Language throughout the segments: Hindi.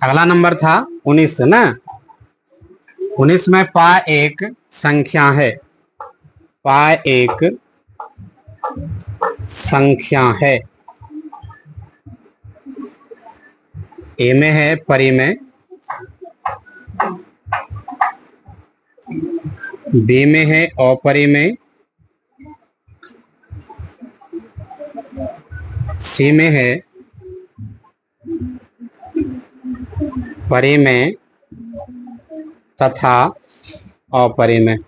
अगला नंबर था 19 ना। 19 में पा एक संख्या है, पा एक संख्या है। ए में है परिमेय, बी में है अपरिमेय, सी में है परिमेय तथा अपरिमेय।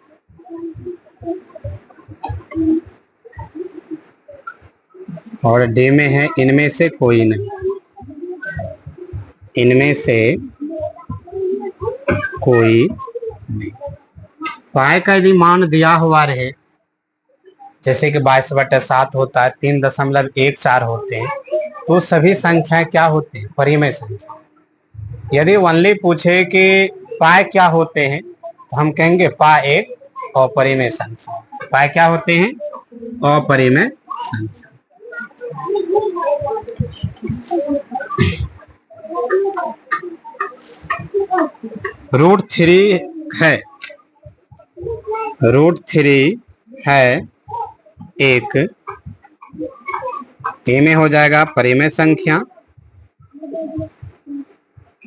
और डी में है इनमें से कोई नहीं, इनमें से कोई नहीं। पाए का यदि मान दिया हुआ रहे, जैसे कि 22/7 होता है, 3.14 होते हैं, तो सभी संख्याएं क्या होती हैं? परिमेय संख्या। यदि ओनली पूछे कि पाए क्या होते हैं, तो हम कहेंगे पा एक अपरिमेय संख्या। पाए क्या होते हैं? अपरिमेय संख्या। √3 है, √3 है एक, ए में हो जाएगा परिमेय संख्या,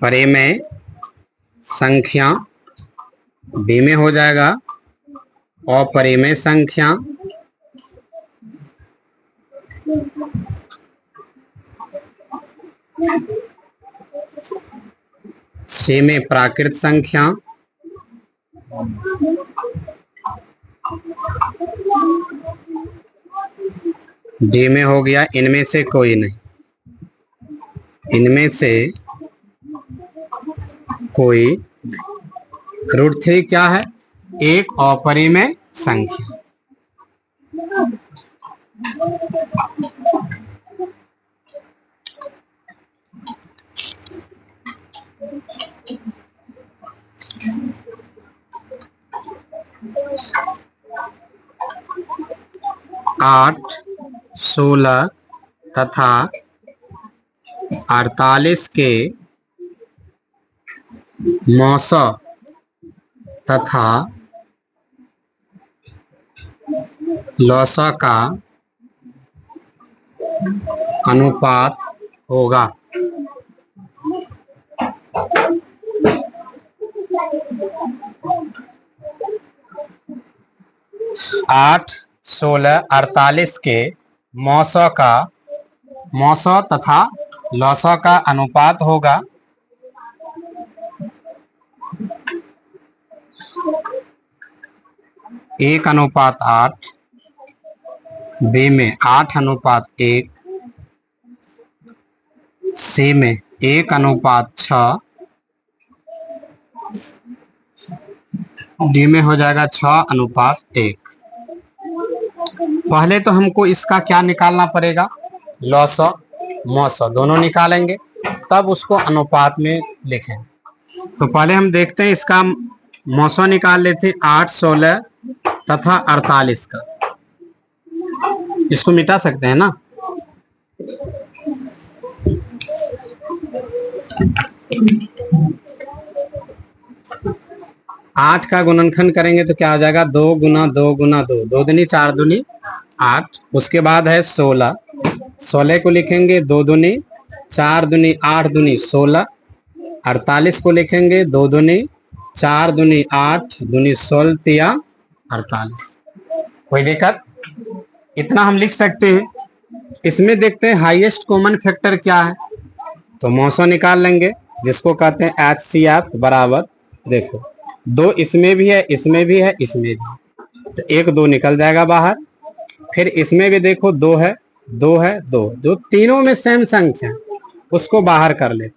परिमेय संख्या, बी में हो जाएगा अपरिमेय संख्या, सी में प्राकृत संख्या, डी में हो गया इनमें से कोई नहीं, इनमें से कोई नहीं। √3 क्या है? एक अपरिमेय संख्या। आठ, 16 तथा 48 के मौसा तथा लौसा का अनुपात होगा। 8, 16, 48 के मौसा तथा लौसा का अनुपात होगा 1:8, बी में 8:1, सी में 1:6, डी में हो जाएगा 6:1। पहले तो हमको इसका क्या निकालना पड़ेगा? लौसा मौसा दोनों निकालेंगे, तब उसको अनुपात में लिखेंगे। तो पहले हम देखते हैं इसका मौसा निकाल लेते। 8, 16 तथा 48 का, इसको मिटा सकते हैं ना। आठ का गुणनखंड करेंगे तो क्या हो जाएगा? 2 गुना 2 गुना 2, 2 दूनी 4 दूनी 8। उसके बाद है 16, 16 को लिखेंगे 2 दूनी 4 दूनी 8 दूनी 16। 48 को लिखेंगे 2 दूनी 4 दूनी 8 दूनी 16 या 48। कोई दिक्कत? इतना हम लिख सकते हैं। इसमें देखते हैं हाईएस्ट कॉमन फैक्टर क्या है, तो मौसा निकाल लेंगे, जिसको कहते हैं HCF बराबर, देखो 2 इसमें भी है, इसमें भी है, इसमें भी, तो 1 2 निकल जाएगा बाहर। फिर इसमें भी देखो 2 है, 2 है, 2, जो तीनों में सेम संख्या उसको बाहर कर लेते।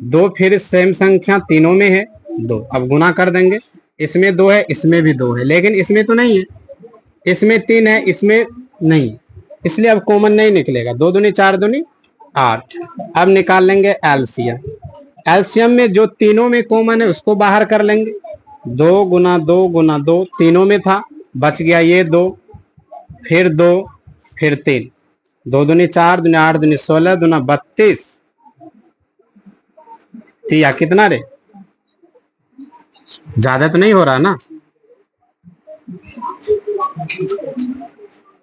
2 फिर सेम संख्या तीनों में है 2, अब गुना कर देंगे। इसमें 2 है, इसमें भी 2 है, लेकिन इसमें तो नहीं है, इसमें 3 है, इसमें नहीं, इसलिए अब कॉमन नहीं निकलेगा। 2 दूनी 4 दूनी 8। अब निकाल लेंगे एलसीएम। एलसीएम में जो तीनों में कॉमन है उसको बाहर कर लेंगे। 2 गुना 2 गुना 2 तीनों में था, बच गया ये 2, फिर 2, फिर 3। 2 दूनी 4 दूनी 8 दूनी 16 दूना 32, तिया कितना रे, ज्यादा तो नहीं हो रहा ना।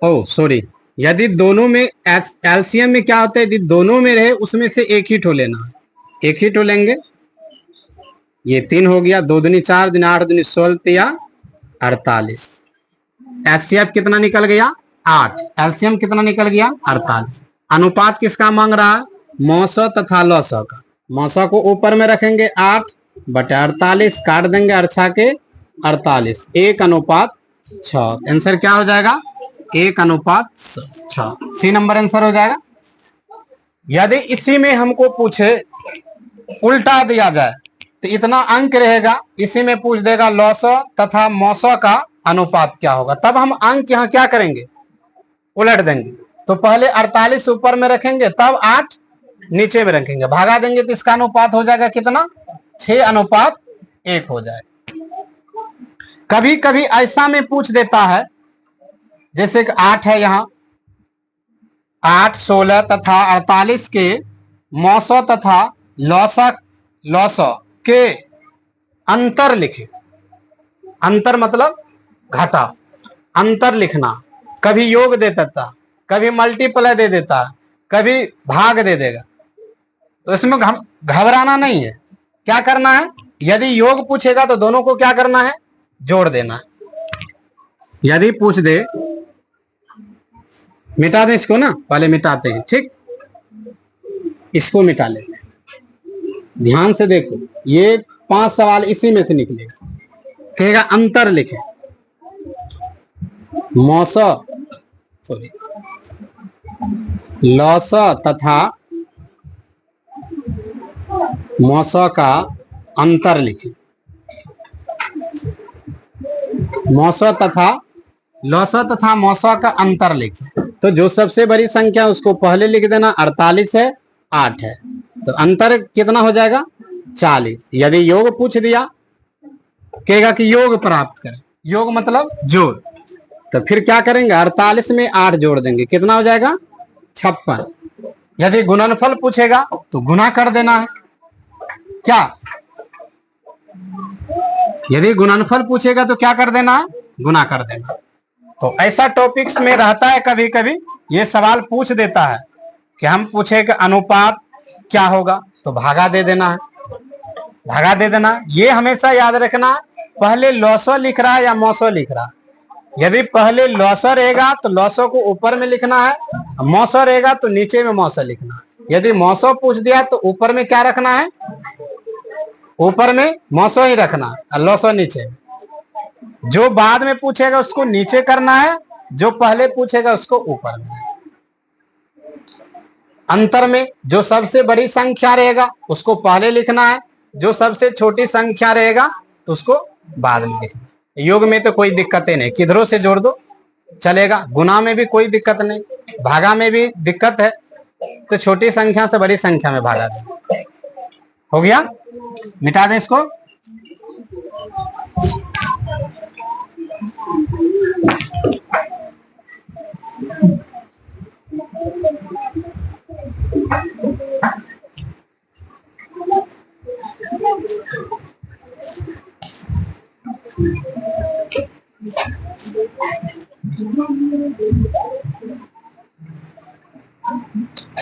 ओ सॉरी, यदि दोनों में एलसीएम में क्या होता है, यदि दोनों में रहे उसमें से एक ही ठो लेना है, एक ही ठो लेंगे। ये 3 हो गया, 2 दूनी 4 दूनी 8 दूनी 16 तिया 48। एचसीएफ कितना निकल गया 8, एलसीएम कितना निकल गया 48। अनुपात किसका मांग रहा है, मौसो तथा लौसो का। मौसो को ऊपर में रखेंगे 8/48, काट देंगे अरछा के 48, 1:6। आंसर क्या हो जाएगा 1:6। सी नंबर आंसर हो जाएगा। यदि इसी में हमको पूछे उल्टा दिया जाए तो इतना अंक रहेगा, इसी में पूछ देगा लौसो तथा मौसो का अनुपात क्या होगा, तब हम अंक यहाँ क्या करेंगे उलट देंगे। तो पहले 48 ऊपर में रखेंगे, तब 8 नीचे में रखेंगे, भागा देंगे तो इसका अनुपात हो जाएगा कितना 6:1 हो जाएगा। कभी कभी ऐसा में पूछ देता है, जैसे कि 8 है यहाँ, 8, 16 तथा 48 के मौसो तथा लौसो के अंतर लिखे। अंतर मतलब घटा, अंतर लिखना। कभी योग दे देता, कभी मल्टीप्लाई दे देता, कभी भाग दे देगा। तो इसमें घबराना नहीं है, क्या करना है, यदि योग पूछेगा तो दोनों को क्या करना है जोड़ देना है। यदि पूछ दे, मिटा दें इसको ना, पहले मिटाते हैं, ठीक, इसको मिटा लेते हैं। ध्यान से देखो, ये 5 सवाल इसी में से निकलेगा। कहेगा अंतर लिखे, मौसो सॉरी लौसो तथा मौसो का अंतर लिखे। मौसो तथा लौसो तथा मौसो का अंतर लिखे, तो जो सबसे बड़ी संख्या उसको पहले लिख देना। 48 है, 8 है, तो अंतर कितना हो जाएगा 40। यदि योग पूछ दिया, कहेगा कि योग प्राप्त करें, योग मतलब जोड़, तो फिर क्या करेंगे 48 में 8 जोड़ देंगे, कितना हो जाएगा 56। यदि गुणनफल पूछेगा तो गुना कर देना है, क्या, यदि गुणनफल पूछेगा तो क्या कर देना है गुना कर देना। तो ऐसा टॉपिक्स में रहता है, कभी कभी ये सवाल पूछ देता है कि हम पूछे कि अनुपात क्या होगा, तो भागा दे देना है, भागा दे देना। ये हमेशा याद रखना, पहले लौसो लिख रहा है या मौसो लिख रहा है। यदि पहले लौसो रहेगा तो लौसो को ऊपर में लिखना है, मौसो रहेगा तो नीचे में मौसो लिखना है। यदि मौसो पूछ दिया तो ऊपर में क्या रखना है, ऊपर में मौसो ही रखना है और लौसो नीचे। जो बाद में पूछेगा उसको नीचे करना है, जो पहले पूछेगा उसको ऊपर में। अंतर में जो सबसे बड़ी संख्या रहेगा उसको पहले लिखना है, जो सबसे छोटी संख्या रहेगा तो उसको बाद में लिखना है। योग में तो कोई दिक्कत ही नहीं, किधरों से जोड़ दो चलेगा। गुना में भी कोई दिक्कत नहीं, भागा में भी दिक्कत है तो छोटी संख्या से बड़ी संख्या में भागा दे। हो गया, मिटा दें इसको।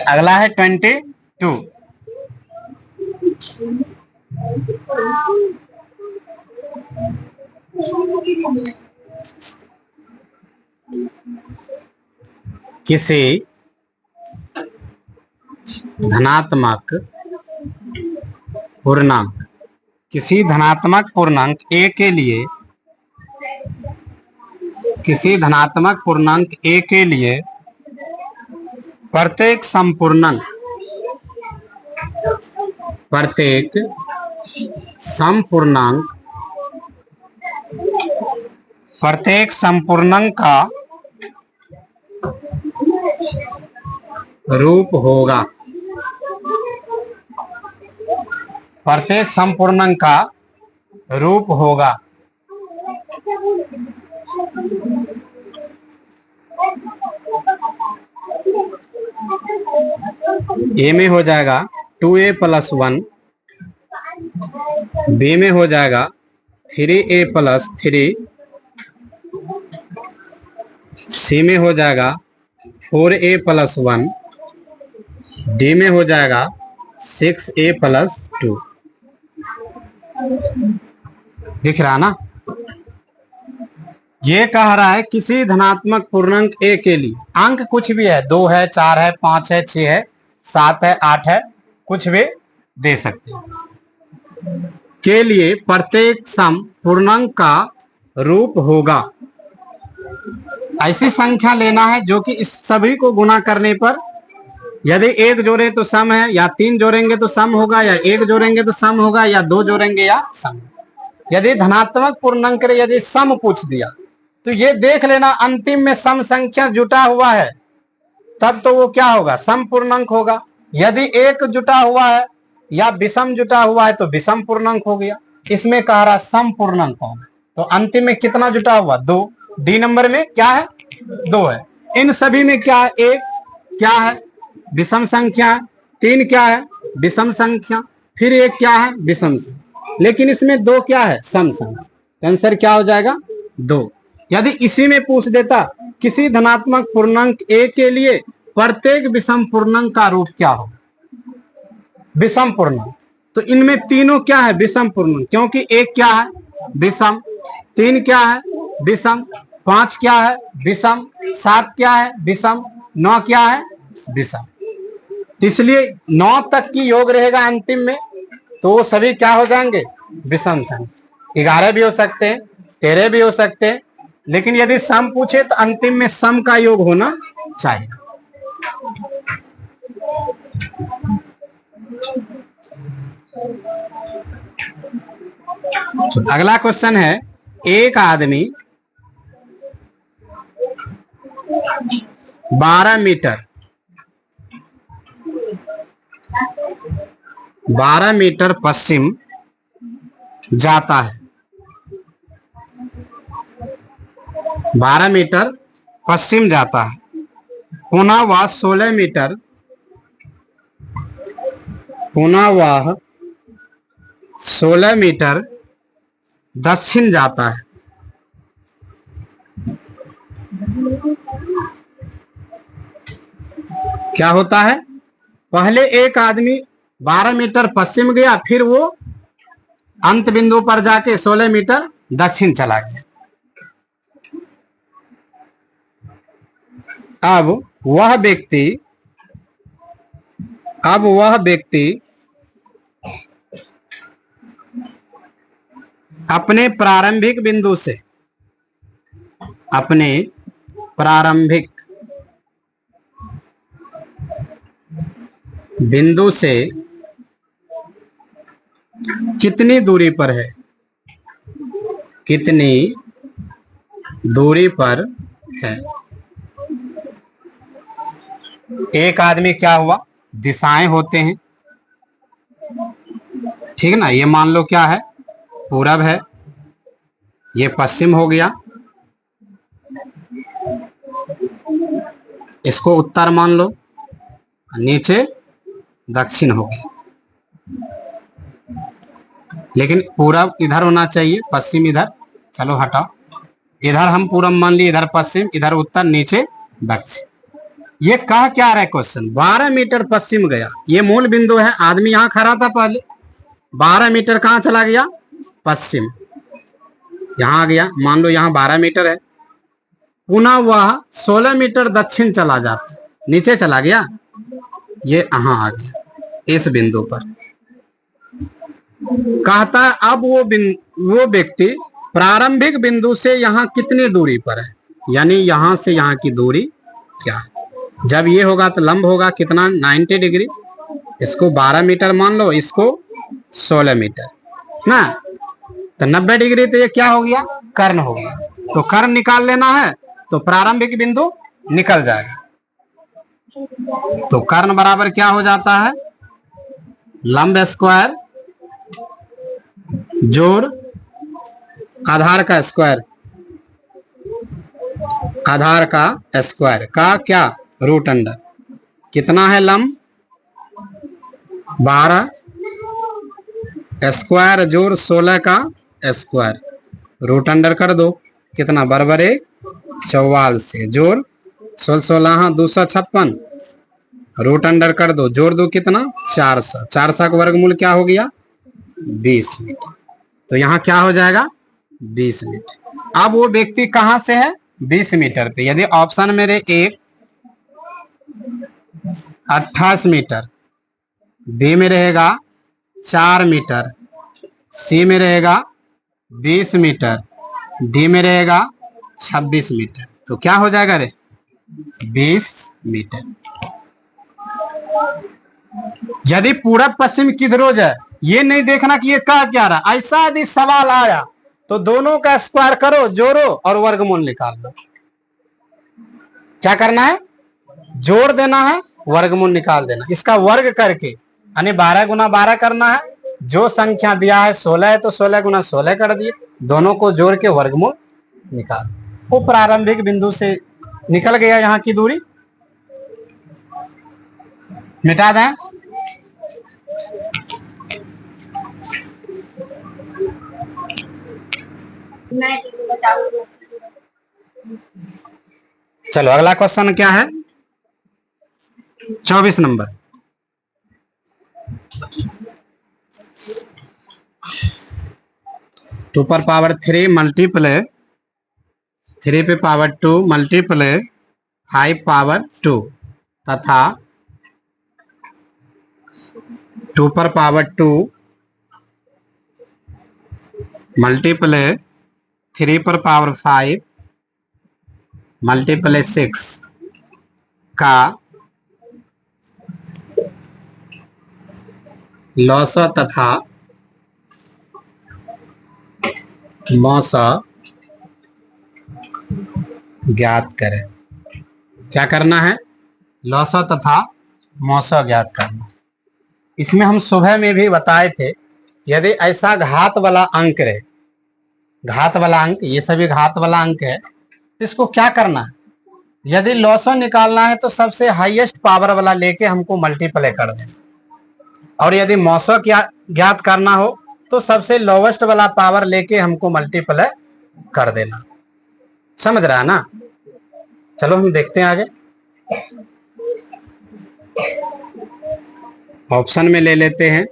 अगला है 22। किसी धनात्मक पूर्णांक, किसी धनात्मक पूर्णांक a के लिए, किसी धनात्मक पूर्णांक a के लिए प्रत्येक संपूर्णांक, प्रत्येक संपूर्णांक, प्रत्येक संपूर्णांक का रूप होगा, प्रत्येक संपूर्णांक का रूप होगा। ए में हो जाएगा 2a + 1 बी में हो जाएगा 3a प्लस 3, सी में हो जाएगा 4a प्लस 1, डी में हो जाएगा 6a प्लस 2। दिख रहा ना? ये कह रहा है किसी धनात्मक पूर्णांक a के लिए अंक कुछ भी है, 2 है, 4 है, 5 है, 6 है, 7 है, 8 है, कुछ भी दे सकते हैं, के लिए प्रत्येक सम पूर्णांक का रूप होगा। ऐसी संख्या लेना है जो कि इस सभी को गुना करने पर यदि 1 जोड़े तो सम है, या 3 जोड़ेंगे तो सम होगा, या 1 जोड़ेंगे तो सम होगा, या 2 जोड़ेंगे या सम। यदि धनात्मक पूर्णांक यदि सम पूछ दिया तो ये देख लेना अंतिम में सम संख्या जुटा हुआ है तब तो वो क्या होगा, सम पूर्णांक होगा। यदि 1 जुटा हुआ है या विषम जुटा हुआ है तो विषम पूर्णांक हो गया। इसमें कह रहा सम पूर्णांक होगा, तो अंतिम में कितना जुटा हुआ, 2। डी नंबर में क्या है, 2 है। इन सभी में क्या है, 1 क्या है, विषम संख्या, 3 क्या है, विषम संख्या, फिर 1 क्या है, विषम संख्या, लेकिन इसमें 2 क्या है, सम संख्या। आंसर क्या हो जाएगा, 2। यदि इसी में पूछ देता किसी धनात्मक पूर्णांक a के लिए प्रत्येक विषम पूर्णांक का रूप क्या हो, विषम पूर्णांक, तो इनमें तीनों क्या है, विषम पूर्णांक, क्योंकि 1 क्या है, विषम, 3 क्या है, विषम, 5 क्या है, विषम, 7 क्या है, विषम, 9 क्या है, विषम। इसलिए 9 तक की योग रहेगा अंतिम में, तो वो सभी क्या हो जाएंगे, विषम संख्या। 11 भी हो सकते हैं, 13 भी हो सकते हैं, लेकिन यदि सम पूछे तो अंतिम में सम का योग होना चाहिए। अगला क्वेश्चन है, एक आदमी 12 मीटर पश्चिम जाता है, 12 मीटर पश्चिम जाता है, पुनः वह 16 मीटर दक्षिण जाता है। क्या होता है, पहले एक आदमी 12 मीटर पश्चिम गया, फिर वो अंत बिंदु पर जाके 16 मीटर दक्षिण चला गया। अब वह व्यक्ति अपने प्रारंभिक बिंदु से कितनी दूरी पर है, एक आदमी क्या हुआ, दिशाएं होते हैं, ठीक है ना। ये मान लो क्या है, पूरब है, ये पश्चिम हो गया, इसको उत्तर मान लो, नीचे दक्षिण हो गया। लेकिन पूरब इधर होना चाहिए, पश्चिम इधर, चलो हटाओ, इधर हम पूरब मान लिए, इधर पश्चिम, इधर उत्तर, नीचे दक्षिण। ये कहा क्या रहा है क्वेश्चन, 12 मीटर पश्चिम गया, ये मूल बिंदु है, आदमी यहां खड़ा था पहले, 12 मीटर कहां चला गया, पश्चिम, यहां आ गया, मान लो यहां 12 मीटर है, पुनः वह 16 मीटर दक्षिण चला जाता, नीचे चला गया, ये यहां आ गया इस बिंदु पर। कहता है अब वो व्यक्ति प्रारंभिक बिंदु से यहां कितनी दूरी पर है, यानी यहां से यहां की दूरी क्या है। जब ये होगा तो लंब होगा कितना, 90 डिग्री, इसको 12 मीटर मान लो, इसको 16 मीटर ना, तो 90 डिग्री, तो ये क्या हो गया, कर्ण हो गया। तो कर्ण निकाल लेना है तो प्रारंभिक बिंदु निकल जाएगा, तो कर्ण बराबर क्या हो जाता है, लंब स्क्वायर जोड़ आधार का स्क्वायर, आधार का स्क्वायर का क्या, रूट अंडर, कितना है लंब 12 स्क्वायर जोड़ 16 का स्क्वायर, रूट अंडर कर दो, कितना बराबर 44 से, जोड़ 16 256, रूट अंडर कर दो, जोड़ दो कितना 400, 400 का वर्गमूल क्या हो गया 20 मीटर। तो यहाँ क्या हो जाएगा 20 मीटर। अब वो व्यक्ति कहां से है 20 मीटर पे। यदि ऑप्शन मेरे एक 28 मीटर, बी में रहेगा 4 मीटर, सी में रहेगा 20 मीटर, डी में रहेगा 26 मीटर, तो क्या हो जाएगा रे 20 मीटर। यदि पूरब पश्चिम किधरों है ये नहीं देखना कि ये कह क्या रहा, ऐसा यदि सवाल आया तो दोनों का स्क्वायर करो, जोड़ो और वर्गमूल निकाल लो। क्या करना है जोड़ देना है, वर्गमूल निकाल देना, इसका वर्ग करके यानी 12 गुना 12 करना है। जो संख्या दिया है 16 है तो 16 गुना 16 कर दिए, दोनों को जोड़ के वर्गमूल निकाल। वो प्रारंभिक बिंदु से निकल गया, यहाँ की दूरी मिटा दें। चलो अगला क्वेश्चन क्या है 24 नंबर। 2 पर पावर 3 मल्टीप्लाई 3 पे पावर 2 मल्टीप्लाई 5 पावर 2 तथा 2 पर पावर 2 मल्टीप्लाई 3 पर पावर 5 मल्टीप्लाई 6 का लॉसा तथा मौसा ज्ञात करें। क्या करना है लॉसा तथा मौसा ज्ञात करना। इसमें हम सुबह में भी बताए थे, यदि ऐसा घात वाला अंक रहे, घात वाला अंक, ये सभी घात वाला अंक है, तो इसको क्या करना है, यदि लॉसा निकालना है तो सबसे हाईएस्ट पावर वाला लेके हमको मल्टीप्लाई कर देना, और यदि मौसा ज्ञात करना हो तो सबसे लोवेस्ट वाला पावर लेके हमको मल्टीप्लाई कर देना। समझ रहा है ना। चलो हम देखते हैं आगे। ऑप्शन में ले लेते हैं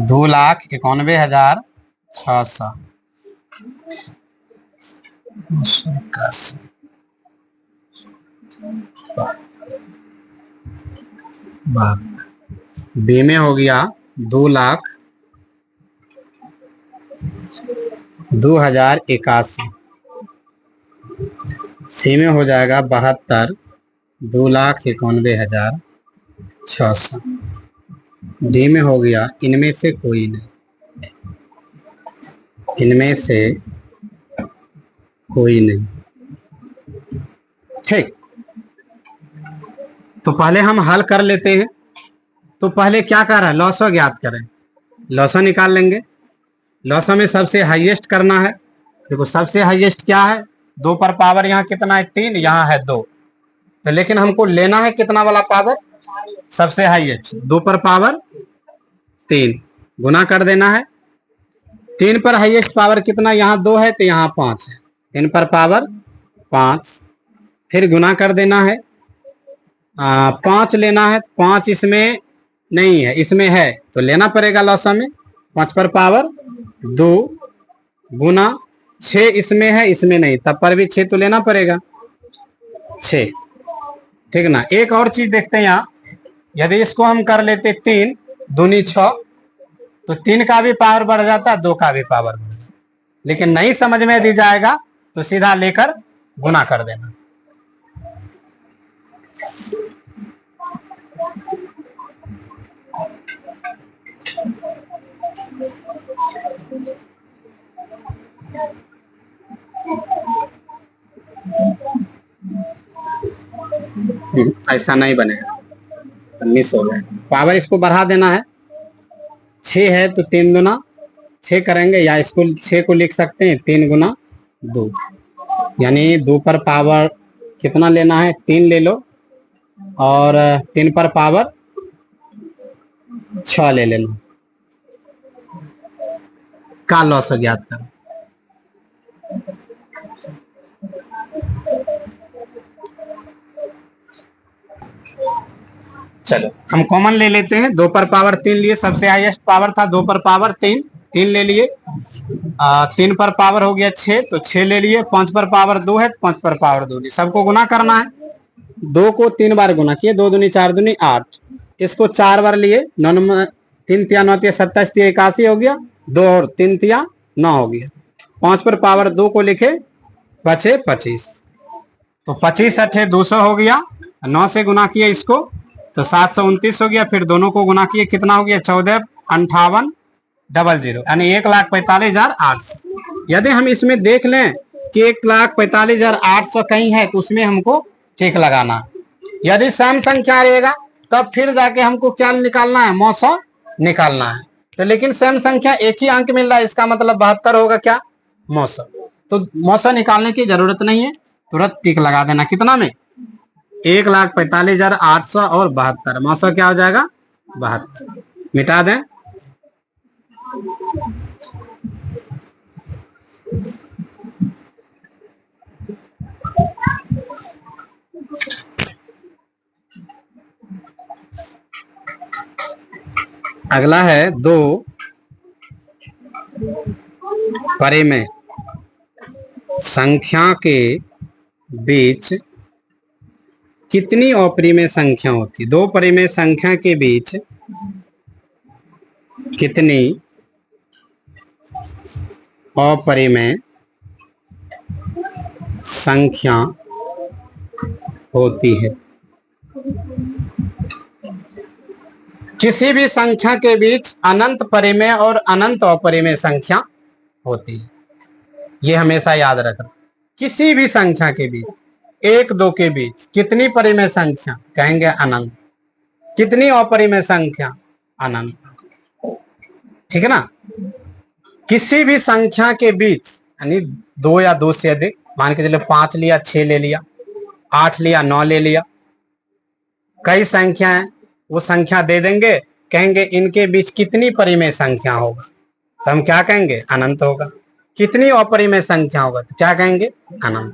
2,91,600 बी में हो गया 2,02,081, सी में हो जाएगा 72 2,91,600, डी में हो गया इनमें से कोई नहीं, इनमें से कोई नहीं। ठीक, तो पहले हम हल कर लेते हैं। तो पहले क्या कर रहा है लॉसा ज्ञात करें, लॉसा निकाल लेंगे। लॉसा में सबसे हाईएस्ट करना है। देखो सबसे हाईएस्ट क्या है 2 पर पावर यहाँ कितना है 3, यहाँ है 2, तो लेकिन हमको लेना है कितना वाला पावर सबसे हाईएस्ट 2 पर पावर 3, गुना कर देना है। 3 पर हाईएस्ट पावर कितना, यहाँ 2 है तो यहाँ 5 है, 3 पर पावर 5, फिर गुना कर देना है। 5 लेना है, 5 इसमें नहीं है, इसमें है तो लेना पड़ेगा लॉसा में। 5 पर पावर 2 गुना 6 इसमें है, इसमें नहीं, तब पर भी 6 तो लेना पड़ेगा 6। ठीक ना। एक और चीज देखते हैं यहाँ, यदि इसको हम कर लेते 3 दूनी 6, तो 3 का भी पावर बढ़ जाता, 2 का भी पावर बढ़ जाता, लेकिन नहीं समझ में दी जाएगा तो सीधा लेकर गुना कर देना। ऐसा नहीं बनेगा, मिस हो गया। पावर इसको बढ़ा देना है, 6 है तो 3 गुना 6 करेंगे, या इसको 6 को लिख सकते हैं 3 गुना 2, यानी 2 पर पावर कितना लेना है, 3 ले लो और 3 पर पावर 6 ले लेना। का लॉस ज्ञात करो। चलो हम कॉमन ले लेते हैं। 2 पर पावर 3 लिए, सबसे हाईएस्ट पावर था 2 पर पावर 3, 3 ले लिए। 3 पर पावर हो गया 6, तो 6 ले लिए। 5 पर पावर 2 है, 5 पर पावर 2 नहीं, सबको गुना करना है। 2 को 3 बार गुना किए, 2 दूनी 4 दूनी 8, इसको 4 बार लिए। 9 3 तिया 9 तिया 27 तिया 81 हो गया, 2 और 3 तिया 9 हो गया। 5 पर पावर 2 को लिखे, बचे 25, तो 25 अठे 200 हो गया। 9 से गुना किया इसको तो 729 हो गया। फिर दोनों को गुना किए, कितना हो गया, 145800, यानी 1,45,800। यदि हम इसमें देख लें कि 1,45,800 कहीं है तो उसमें हमको ठीक लगाना। यदि सम संख्या रहेगा तब फिर जाके हमको क्या निकालना है, मौसा निकालना है। तो लेकिन सम संख्या एक ही अंक मिल रहा है, इसका मतलब 72 होगा क्या, मौसा। तो मौसा निकालने की जरूरत नहीं है, तुरंत टिक लगा देना। कितना में, 1,45,800 और 72, मौसा क्या हो जाएगा, 72। मिटा दें। अगला है 2 परिमेय संख्या के बीच कितनी अपरिमेय संख्या होती है। 2 परिमेय संख्या के बीच कितनी अपरिमेय संख्या होती है। किसी भी संख्या के बीच अनंत परिमेय और अनंत अपरिमेय संख्या होती है, ये हमेशा याद रखना। किसी भी संख्या के बीच, 1 2 के बीच कितनी परिमेय संख्या, कहेंगे अनंत। कितनी अपरिमेय संख्या, अनंत। ठीक है ना। किसी भी संख्या के बीच, यानी 2 या 2 से अधिक, मान के चले 5 लिया, 6 ले लिया, 8 लिया, 9 ले लिया, कई संख्या है, वो संख्या दे देंगे, कहेंगे इनके बीच कितनी परिमेय संख्या होगा, तो हम क्या कहेंगे, अनंत होगा। कितनी अपरिमेय संख्या होगा तो क्या कहेंगे, अनंत।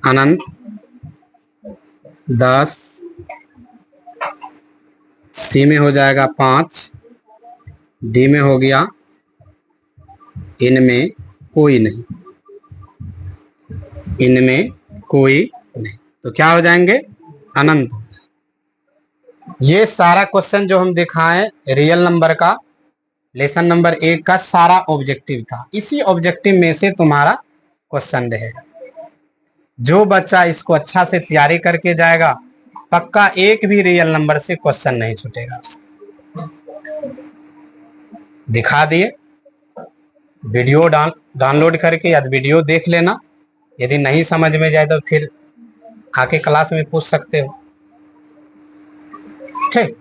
अनंत 10, सी में हो जाएगा 5, डी में हो गया इनमें कोई नहीं, इनमें कोई नहीं, तो क्या हो जाएंगे, अनंत। ये सारा क्वेश्चन जो हम दिखाएं रियल नंबर का, लेसन नंबर 1 का सारा ऑब्जेक्टिव था। इसी ऑब्जेक्टिव में से तुम्हारा क्वेश्चन रहेगा। जो बच्चा इसको अच्छा से तैयारी करके जाएगा, पक्का एक भी रियल नंबर से क्वेश्चन नहीं छूटेगा। दिखा दिए, वीडियो डाउनलोड करके या वीडियो देख लेना। यदि नहीं समझ में जाए तो फिर आके क्लास में पूछ सकते हो। ठीक।